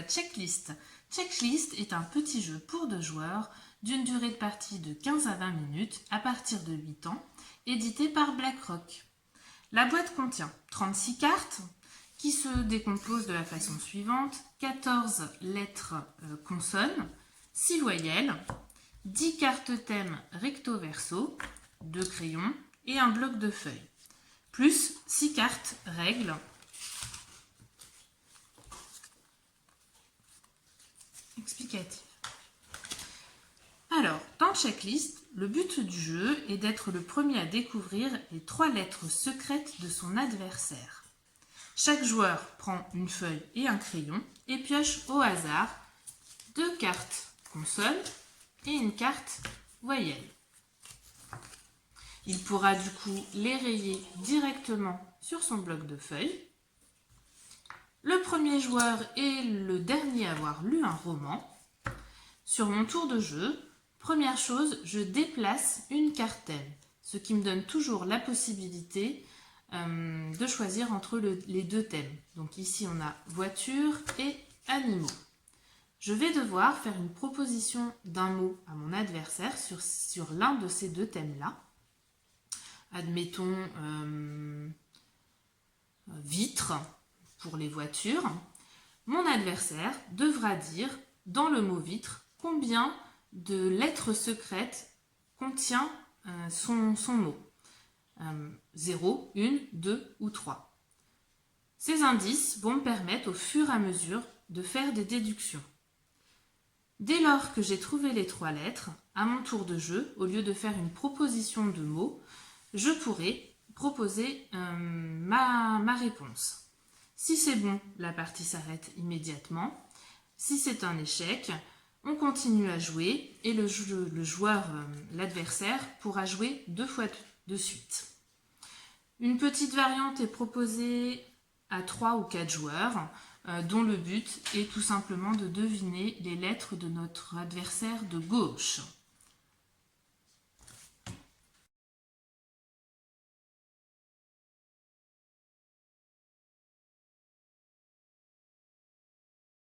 la checklist. Checklist est un petit jeu pour 2 joueurs d'une durée de partie de 15 à 20 minutes à partir de 8 ans, édité par BlackRock. La boîte contient 36 cartes qui se décomposent de la façon suivante: 14 lettres consonnes, 6 voyelles, 10 cartes thèmes recto-verso, 2 crayons et un bloc de feuilles, plus 6 cartes règles explicatives. Alors, dans Checklist, le but du jeu est d'être le premier à découvrir les 3 lettres secrètes de son adversaire. Chaque joueur prend une feuille et un crayon et pioche au hasard 2 cartes consonnes et une carte voyelle. Il pourra du coup les rayer directement sur son bloc de feuilles. Le premier joueur est le dernier à avoir lu un roman. Sur mon tour de jeu, première chose, je déplace une carte thème, ce qui me donne toujours la possibilité de choisir entre les 2 thèmes. Donc ici, on a voiture et animaux. Je vais devoir faire une proposition d'un mot à mon adversaire sur l'un de ces 2 thèmes-là. Admettons vitre pour les voitures. Mon adversaire devra dire dans le mot vitre combien de lettres secrètes contient son mot. 0, 1, 2 ou 3. Ces indices vont me permettre au fur et à mesure de faire des déductions. Dès lors que j'ai trouvé les 3 lettres, à mon tour de jeu, au lieu de faire une proposition de mots, je pourrai proposer ma réponse. Si c'est bon, la partie s'arrête immédiatement. Si c'est un échec, on continue à jouer et l'adversaire pourra jouer 2 fois de suite. Une petite variante est proposée à 3 ou 4 joueurs, dont le but est tout simplement de deviner les lettres de notre adversaire de gauche.